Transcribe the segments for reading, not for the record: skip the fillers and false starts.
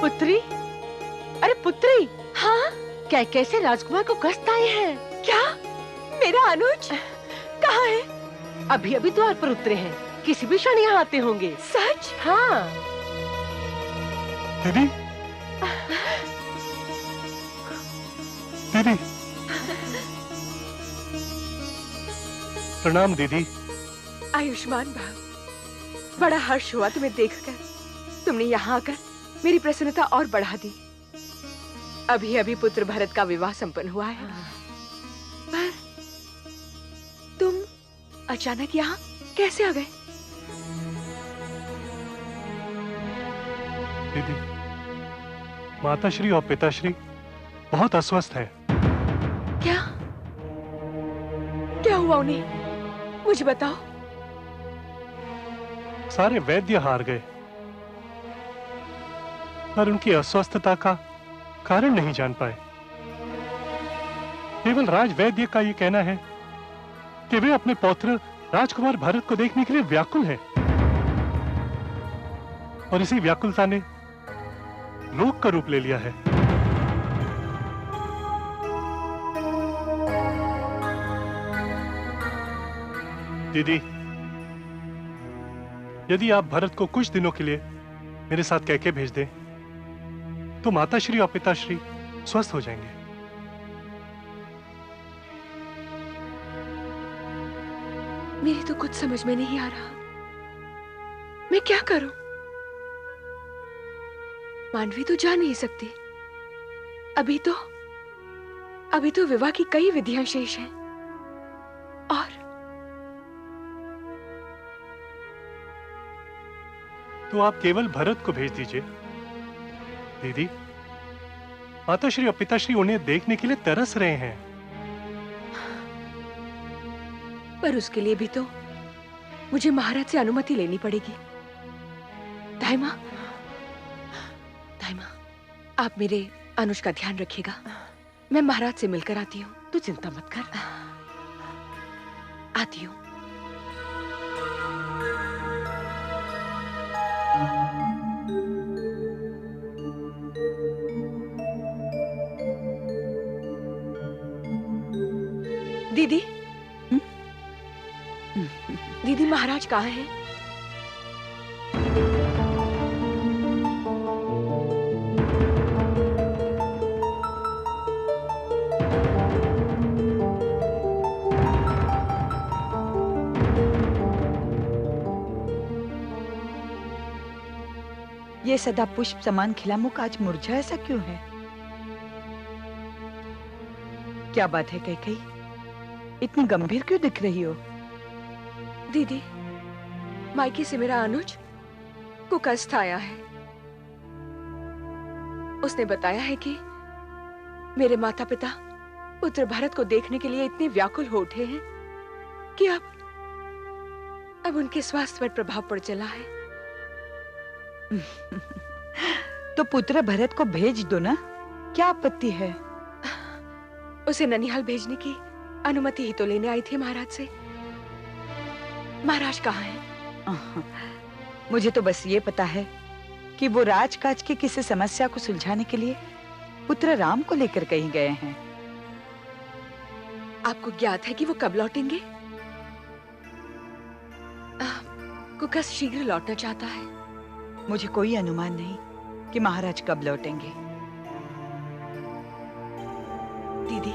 पुत्री, अरे पुत्री। हाँ? कैसे राजकुमार को कष्ट आए हैं? क्या? मेरा अनुज कहाँ है? अभी अभी द्वार पर उतरे हैं, किसी भी क्षण यहाँ आते होंगे। सच? हाँ। दीदी, दीदी, प्रणाम दीदी। आयुष्मान भव। बड़ा हर्ष हुआ तुम्हें देखकर। तुमने यहाँ आकर मेरी प्रसन्नता और बढ़ा दी। अभी अभी पुत्र भरत का विवाह संपन्न हुआ है, पर तुम अचानक यहाँ कैसे आ गए? दीदी, माताश्री और पिताश्री बहुत अस्वस्थ हैं। क्या? क्या हुआ उन्हें? मुझे बताओ। सारे वैद्य हार गए, पर उनकी अस्वस्थता का कारण नहीं जान पाए। केवल राज वैद्य का ये कहना है कि वे अपने पौत्र राजकुमार भरत को देखने के लिए व्याकुल हैं, और इसी व्याकुलता ने रोग का रूप ले लिया है। दीदी, यदि आप भरत को कुछ दिनों के लिए मेरे साथ कैके भेज दें, तो माताश्री और पिताश्री स्वस्थ हो जाएंगे। मेरी तो कुछ समझ में नहीं आ रहा। मैं क्या करूं? मानवी तो जा नहीं सकती। अभी तो विवाह की कई विधियां शेष हैं, और तो आप केवल भरत को भेज दीजिए। दीदी, माताश्री और पिताश्री उन्हें देखने के लिए तरस रहे हैं। पर उसके लिए भी तो मुझे महाराज से अनुमति लेनी पड़ेगी। दाइमा, आप मेरे अनुज का ध्यान रखिएगा। मैं महाराज से मिलकर आती हूँ। तू चिंता मत कर। आती हूँ। दीदी, दीदी महाराज कहाँ हैं? ये सदा पुष्प समान खिला मुख आज मुरझा ऐसा क्यों है? क्या बात है कैकेयी? इतनी गंभीर क्यों दिख रही हो? दीदी, मायके से मेरा अनुज को कष्ट आया है। उसने बताया है कि मेरे माता पिता पुत्र भरत को देखने के लिए इतने व्याकुल हो उठे हैं कि अब उनके स्वास्थ्य पर प्रभाव पड़ चला है। तो पुत्र भरत को भेज दो ना, क्या आपत्ति है? उसे ननिहाल भेजने की अनुमति ही तो लेने आई थी महाराज से। महाराज कहाँ हैं? मुझे तो बस ये पता है कि वो राजकाज की किसी समस्या को सुलझाने के लिए पुत्र राम को लेकर कहीं गए हैं। आपको ज्ञात है कि वो कब लौटेंगे? कुकस शीघ्र लौटना चाहता है। मुझे कोई अनुमान नहीं कि महाराज कब लौटेंगे। दीदी,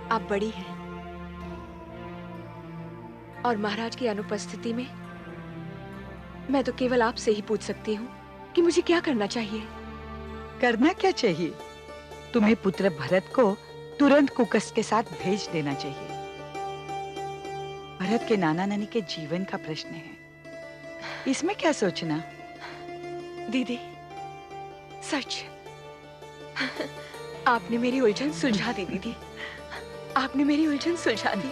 आप बड़ी हैं और महाराज की अनुपस्थिति में मैं तो केवल आपसे ही पूछ सकती हूँ कि मुझे क्या करना चाहिए। करना क्या चाहिए? तुम्हें पुत्र भरत को तुरंत कुकस के साथ भेज देना चाहिए। भरत के नाना नानी के जीवन का प्रश्न है, इसमें क्या सोचना? दीदी, सच आपने मेरी उलझन सुलझा दी। दीदी, आपने मेरी उलझन सुलझा दी।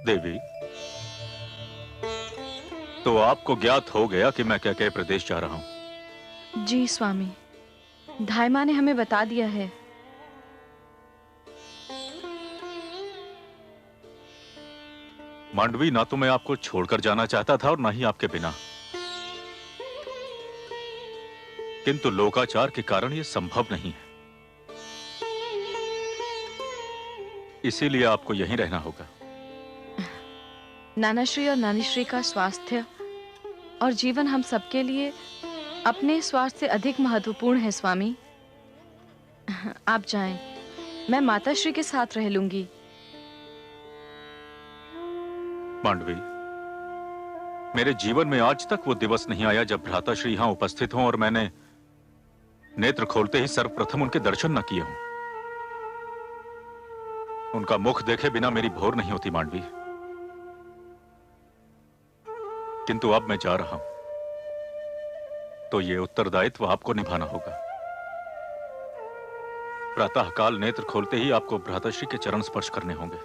देवी, तो आपको ज्ञात हो गया कि मैं कैकेय प्रदेश जा रहा हूं। जी स्वामी, धायमा ने हमें बता दिया है। मांडवी, ना तो मैं आपको छोड़कर जाना चाहता था और ना ही आपके बिना, किंतु लोकाचार के कारण यह संभव नहीं है। इसीलिए आपको यहीं रहना होगा। नानाश्री और नानीश्री का स्वास्थ्य और जीवन हम सबके लिए अपने स्वास्थ्य से अधिक महत्वपूर्ण है स्वामी। आप जाएं, मैं माताश्री के साथ रह लूंगी। मांडवी, मेरे जीवन में आज तक वो दिवस नहीं आया जब भ्राताश्री यहां उपस्थित हों और मैंने नेत्र खोलते ही सर्वप्रथम उनके दर्शन न किए हों। उनका मुख देखे बिना मेरी भोर नहीं होती मांडवी। किंतु अब मैं जा रहा हूं, तो ये उत्तरदायित्व आपको निभाना होगा। प्रातःकाल नेत्र खोलते ही आपको भ्राताश्री के चरण स्पर्श करने होंगे।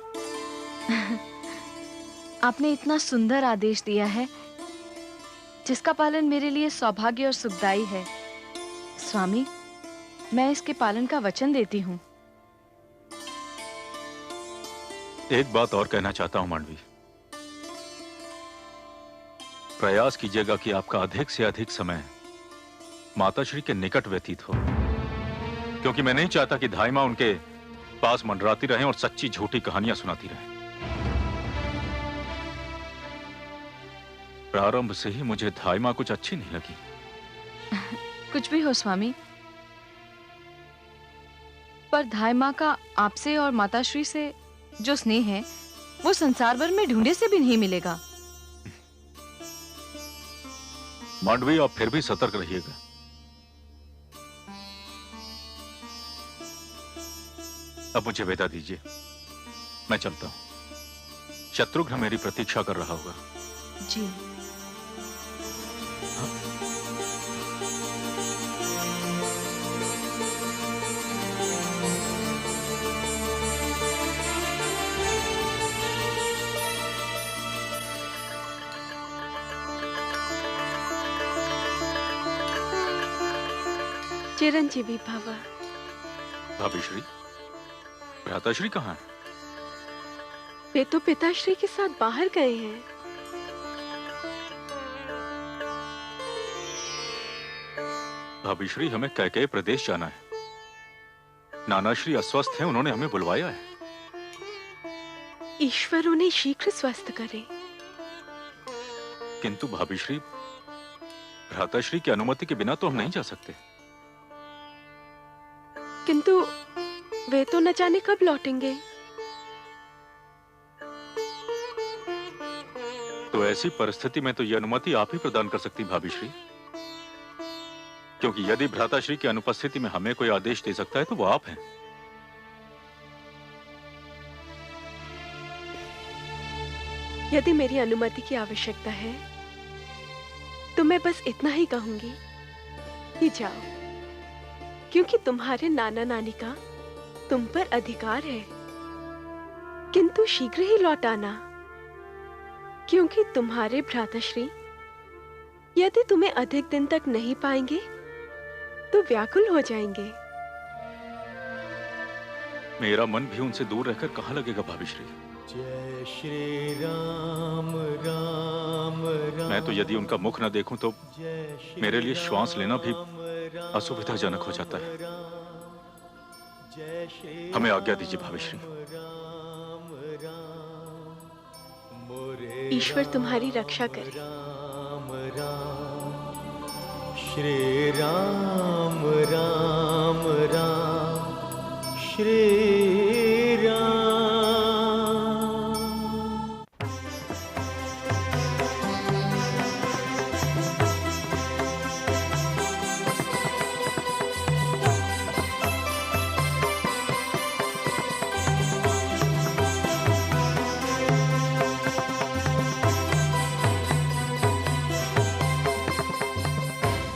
आपने इतना सुंदर आदेश दिया है जिसका पालन मेरे लिए सौभाग्य और सुखदायी है। स्वामी, मैं इसके पालन का वचन देती हूँ। एक बात और कहना चाहता हूं मांडवी। प्रयास कीजिएगा कि आपका अधिक से अधिक समय माताश्री के निकट व्यतीत हो, क्योंकि मैं नहीं चाहता कि धायमा उनके पास मंडराती रहें और सच्ची झूठी कहानियां सुनाती रहें। प्रारंभ से ही मुझे धायमा कुछ अच्छी नहीं लगी। कुछ भी हो स्वामी, पर धायमा का आपसे और माताश्री से जो स्नेह है वो संसार भर में ढूंढे से भी नहीं मिलेगा। मांडवी, आप फिर भी सतर्क रहिएगा। अब मुझे विदा दीजिए, मैं चलता हूं। शत्रुघ्न मेरी प्रतीक्षा कर रहा होगा। जी। चिरंजीवी भव। भाभीश्री, भ्राताश्री कहाँ है? वे तो पिताश्री के साथ बाहर गए हैं। भाभीश्री, हमें कैकेय प्रदेश जाना है। नानाश्री अस्वस्थ हैं, उन्होंने हमें बुलवाया है। ईश्वर उन्हें शीघ्र स्वस्थ करे। किंतु भाभीश्री, भ्राताश्री की अनुमति के बिना तो हम नहीं जा सकते। किंतु वे तो न जाने कब लौटेंगे। तो ऐसी परिस्थिति में तो यह अनुमति आप ही प्रदान कर सकती भाभीश्री, क्योंकि यदि भ्राताश्री की अनुपस्थिति में हमें कोई आदेश दे सकता है तो वो आप हैं। यदि मेरी अनुमति की आवश्यकता है तो मैं बस इतना ही कहूंगी कि जाओ, क्योंकि तुम्हारे नाना नानी का तुम पर अधिकार है। किंतु शीघ्र ही लौट आना, क्योंकि तुम्हारे भ्राताश्री यदि तुम्हें अधिक दिन तक नहीं पाएंगे तो व्याकुल हो जाएंगे। मेरा मन भी उनसे दूर रहकर कहां लगेगा भाभीश्री। जय श्री राम राम राम। मैं तो यदि उनका मुख न देखूं तो मेरे लिए श्वास लेना भी असुविधाजनक हो जाता है। हमें आज्ञा दीजिए भाभीश्री। ईश्वर तुम्हारी रक्षा करे। राम राम श्री राम राम राम श्री राम।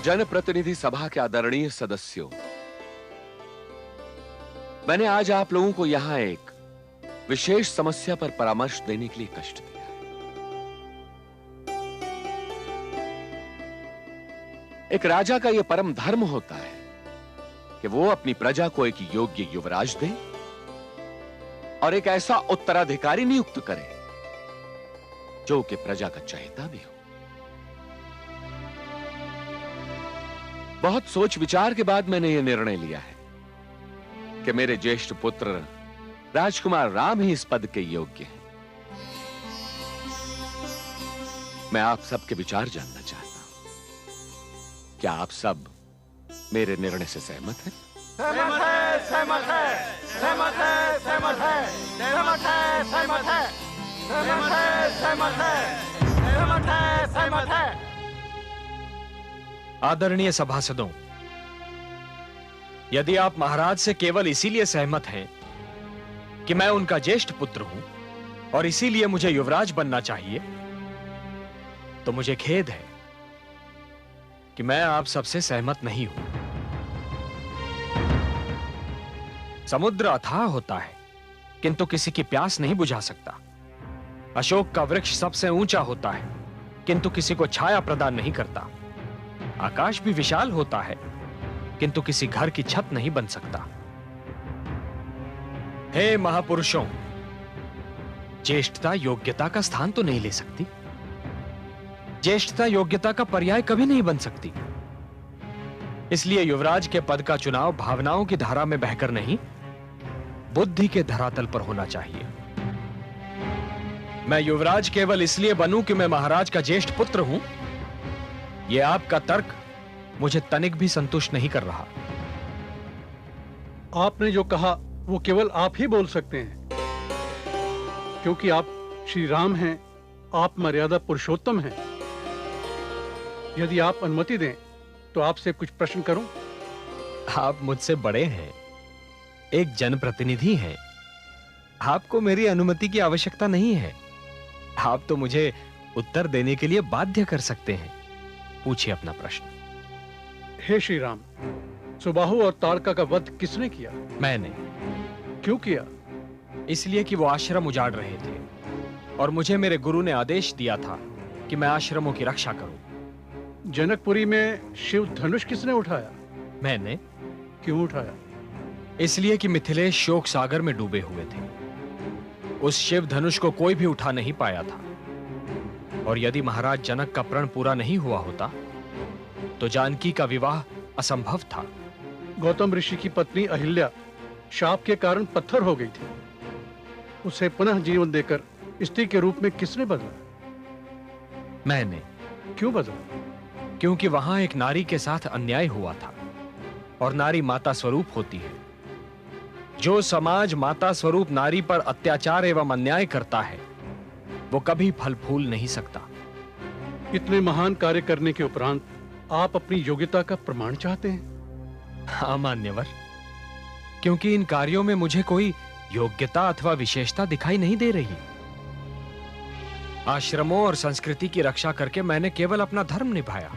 जनप्रतिनिधि सभा के आदरणीय सदस्यों, मैंने आज आप लोगों को यहां एक विशेष समस्या पर परामर्श देने के लिए कष्ट दिया है। एक राजा का यह परम धर्म होता है कि वो अपनी प्रजा को एक योग्य युवराज दे और एक ऐसा उत्तराधिकारी नियुक्त करे जो कि प्रजा का चहेता भी हो। बहुत सोच विचार के बाद मैंने यह निर्णय लिया है कि मेरे ज्येष्ठ पुत्र राजकुमार राम ही इस पद के योग्य हैं। मैं आप सबके विचार जानना चाहता हूं। क्या आप सब मेरे निर्णय से सहमत हैं? सहमत है, सहमत है, सहमत है, सहमत है, सहमत है, सहमत है, सहमत है, सहमत है, सहमत है, सहमत है। आदरणीय सभासदों, यदि आप महाराज से केवल इसीलिए सहमत हैं कि मैं उनका ज्येष्ठ पुत्र हूं और इसीलिए मुझे युवराज बनना चाहिए, तो मुझे खेद है कि मैं आप सबसे सहमत नहीं हूं। समुद्र अथाह होता है किंतु किसी की प्यास नहीं बुझा सकता। अशोक का वृक्ष सबसे ऊंचा होता है किंतु किसी को छाया प्रदान नहीं करता। आकाश भी विशाल होता है किंतु किसी घर की छत नहीं बन सकता। हे महापुरुषों, ज्येष्ठता योग्यता का स्थान तो नहीं ले सकती। ज्येष्ठता योग्यता का पर्याय कभी नहीं बन सकती। इसलिए युवराज के पद का चुनाव भावनाओं की धारा में बहकर नहीं, बुद्धि के धरातल पर होना चाहिए। मैं युवराज केवल इसलिए बनूं कि मैं महाराज का ज्येष्ठ पुत्र हूं, यह आपका तर्क मुझे तनिक भी संतुष्ट नहीं कर रहा। आपने जो कहा वो केवल आप ही बोल सकते हैं, क्योंकि आप श्री राम हैं, आप मर्यादा पुरुषोत्तम हैं। यदि आप अनुमति दें तो आपसे कुछ प्रश्न करूं? आप मुझसे बड़े हैं, एक जनप्रतिनिधि हैं। आपको मेरी अनुमति की आवश्यकता नहीं है। आप तो मुझे उत्तर देने के लिए बाध्य कर सकते हैं। पूछिए अपना प्रश्न। हे श्री राम, सुबाहु और ताड़का का वध किसने किया? मैंने। क्यों किया? इसलिए कि वो आश्रम उजाड़ रहे थे और मुझे मेरे गुरु ने आदेश दिया था कि मैं आश्रमों की रक्षा करूं। जनकपुरी में शिव धनुष किसने उठाया? मैंने। क्यों उठाया? इसलिए कि मिथिलेश शोक सागर में डूबे हुए थे। उस शिव धनुष को कोई भी उठा नहीं पाया था, और यदि महाराज जनक का प्रण पूरा नहीं हुआ होता तो जानकी का विवाह असंभव था। गौतम ऋषि की पत्नी अहिल्या शाप के कारण पत्थर हो गई थी। उसे पुनः जीवन देकर स्त्री के रूप में किसने बदला? मैंने। क्यों बदला? क्योंकि वहां एक नारी के साथ अन्याय हुआ था, और नारी माता स्वरूप होती है। जो समाज माता स्वरूप नारी पर अत्याचार एवं अन्याय करता है वो कभी फल फूल नहीं सकता। इतने महान कार्य करने के उपरांत आप अपनी योग्यता का प्रमाण चाहते हैं? हाँ मान्यवर, क्योंकि इन कार्यों में मुझे कोई योग्यता अथवा विशेषता दिखाई नहीं दे रही। आश्रमों और संस्कृति की रक्षा करके मैंने केवल अपना धर्म निभाया।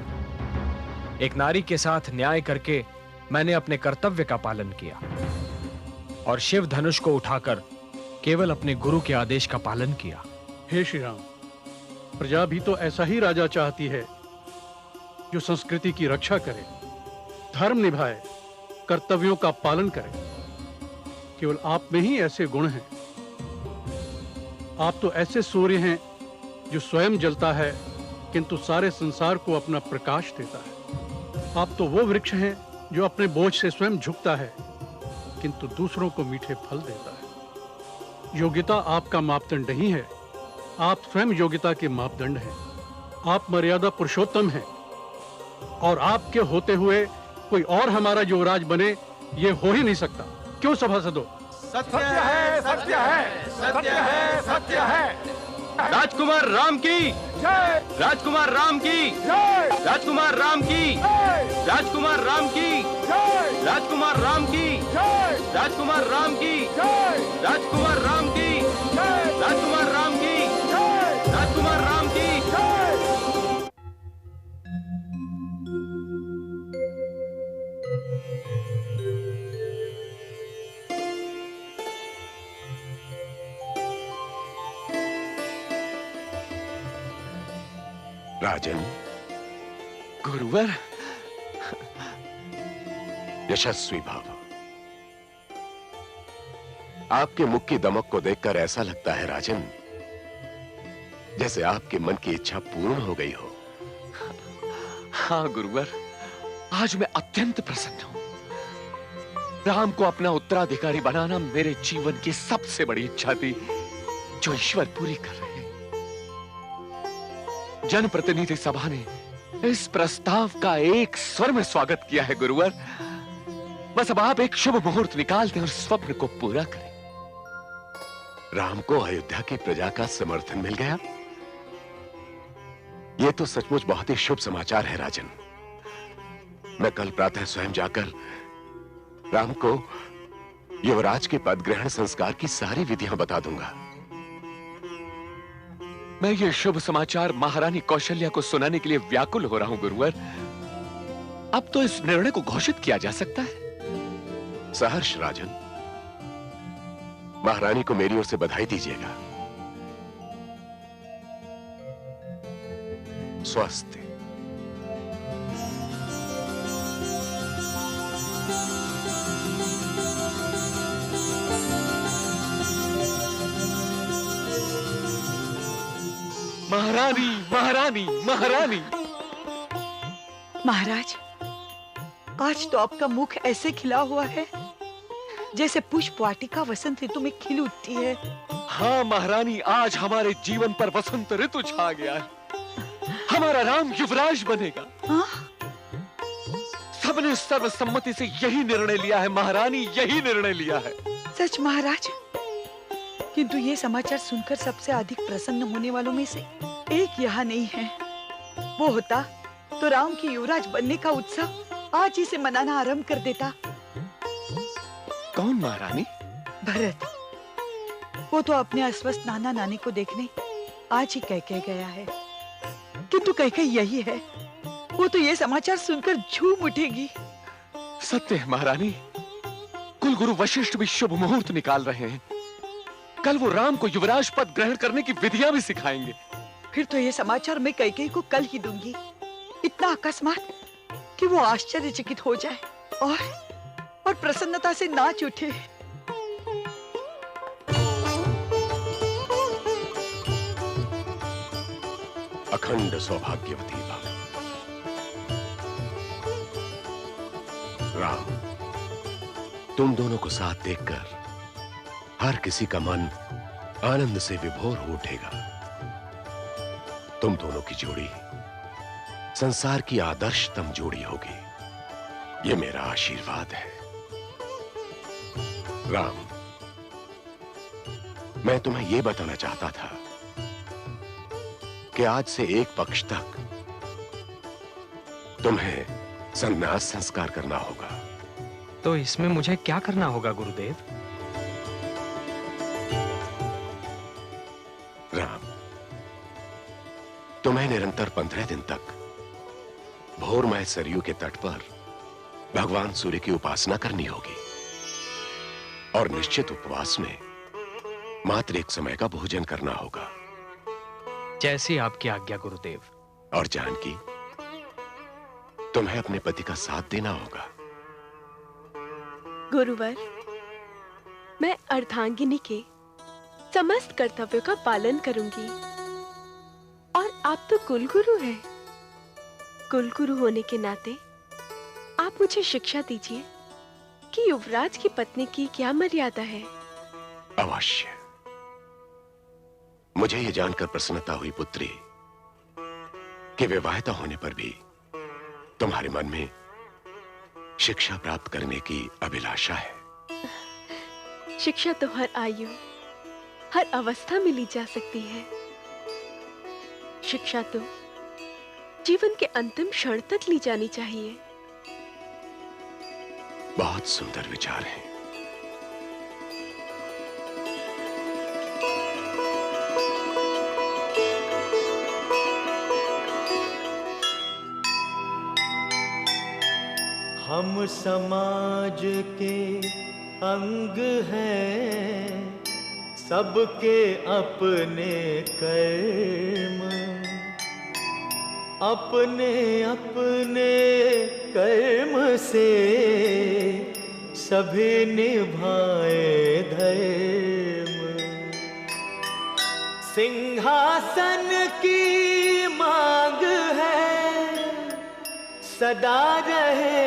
एक नारी के साथ न्याय करके मैंने अपने कर्तव्य का पालन किया, और शिव धनुष को उठाकर केवल अपने गुरु के आदेश का पालन किया। हे श्री राम, प्रजा भी तो ऐसा ही राजा चाहती है जो संस्कृति की रक्षा करे, धर्म निभाए, कर्तव्यों का पालन करे। केवल आप में ही ऐसे गुण हैं। आप तो ऐसे सूर्य हैं जो स्वयं जलता है किंतु सारे संसार को अपना प्रकाश देता है। आप तो वो वृक्ष हैं जो अपने बोझ से स्वयं झुकता है किंतु दूसरों को मीठे फल देता है। योग्यता आपका मापदंड नहीं है, आप स्वयं योग्यता के मापदंड हैं। आप मर्यादा पुरुषोत्तम हैं, और आपके होते हुए कोई और हमारा युवराज बने ये हो ही नहीं सकता। क्यों सभासदों? सत्य है, सत्य है, सत्य है, सत्य है। राजकुमार राम की जय, राजकुमार राम की जय, राजकुमार राम की जय, राजकुमार राम की जय, राजकुमार राम की जय, राजकुमार राम की जय, राजकुमार राम की जय, राजकुमार राम की जय, राजकुमार राम की जय। राजन, गुरुवर, यशस्वी भव। आपके मुख की दमक को देखकर ऐसा लगता है राजन, जैसे आपके मन की इच्छा पूर्ण हो गई हो। हाँ गुरुवर, आज मैं अत्यंत प्रसन्न हूं। राम को अपना उत्तराधिकारी बनाना मेरे जीवन की सबसे बड़ी इच्छा थी, जो ईश्वर पूरी कर रहे हैं। जनप्रतिनिधि सभा ने इस प्रस्ताव का एक स्वर में स्वागत किया है गुरुवर। बस अब आप एक शुभ मुहूर्त निकाल दें और स्वप्न को पूरा करें। राम को अयोध्या की प्रजा का समर्थन मिल गया। यह तो सचमुच बहुत ही शुभ समाचार है राजन। मैं कल प्रातः स्वयं जाकर राम को युवराज के पद ग्रहण संस्कार की सारी विधियां बता दूंगा। मैं ये शुभ समाचार महारानी कौशल्या को सुनाने के लिए व्याकुल हो रहा हूं गुरुवर। अब तो इस निर्णय को घोषित किया जा सकता है। सहर्ष राजन, महारानी को मेरी ओर से बधाई दीजिएगा। स्वस्ति। महारानी, महारानी, महारानी। महाराज, आज तो आपका मुख ऐसे खिला हुआ है जैसे पुष्प वाटिका वसंत ऋतु में खिल उठती है। हाँ महारानी, आज हमारे जीवन पर वसंत ऋतु छा गया है। हमारा राम युवराज बनेगा। हाँ? सबने सर्वसम्मति से यही निर्णय लिया है महारानी, यही निर्णय लिया है। सच महाराज, किंतु ये समाचार सुनकर सबसे अधिक प्रसन्न होने वालों में से एक यहाँ नहीं है। वो होता तो राम की युवराज बनने का उत्साह आज ही से मनाना आरंभ कर देता। कौन महारानी? भरत। वो तो अपने अस्वस्थ नाना नानी को देखने आज ही कह गया है, किंतु कह यही है, वो तो ये समाचार सुनकर झूम उठेगी। सत्य है महारानी, कुलगुरु वशिष्ठ भी शुभ मुहूर्त निकाल रहे हैं। कल वो राम को युवराज पद ग्रहण करने की विधियां भी सिखाएंगे। फिर तो ये समाचार मैं कैकेयी को कल ही दूंगी। इतना अकस्मात कि वो आश्चर्यचकित हो जाए और प्रसन्नता से नाच उठे। अखंड सौभाग्यवती भव। राम, तुम दोनों को साथ देखकर हर किसी का मन आनंद से विभोर हो उठेगा। तुम दोनों की जोड़ी संसार की आदर्शतम जोड़ी होगी, ये मेरा आशीर्वाद है। राम, मैं तुम्हें यह बताना चाहता था कि आज से एक पक्ष तक तुम्हें संन्यास संस्कार करना होगा। तो इसमें मुझे क्या करना होगा गुरुदेव? राम, तुम्हें निरंतर 15 दिन तक भोरमय सरयू के तट पर भगवान सूर्य की उपासना करनी होगी और निश्चित उपवास में मात्र एक समय का भोजन करना होगा। जैसी आपकी आज्ञा गुरुदेव। और जानकी, तुम्हें अपने पति का साथ देना होगा। गुरुवर, मैं अर्धांगिनी के समस्त कर्तव्यों का पालन करूंगी। और आप तो कुलगुरु हैं। कुलगुरु होने के नाते आप मुझे शिक्षा दीजिए कि युवराज की पत्नी की क्या मर्यादा है। अवश्य। मुझे यह जानकर प्रसन्नता हुई पुत्री कि विवाहिता होने पर भी तुम्हारे मन में शिक्षा प्राप्त करने की अभिलाषा है। शिक्षा तो हर आयु, हर अवस्था में ली जा सकती है। शिक्षा तो जीवन के अंतिम क्षण तक ली जानी चाहिए। बहुत सुंदर विचार है। हम समाज के अंग हैं, सबके अपने कर्म। अपने अपने कर्म से सभी निभाए धर्म। सिंहासन की मांग है, सदा रहे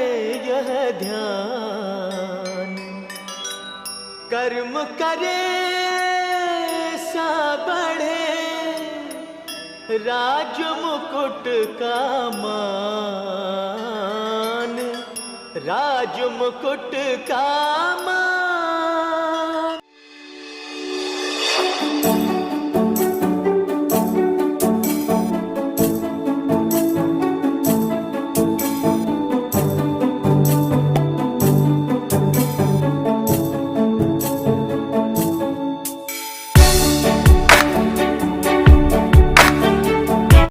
यह ध्यान। कर्म करे सा बढ़े, राज मुकुट का मान, राज मुकुट का मान।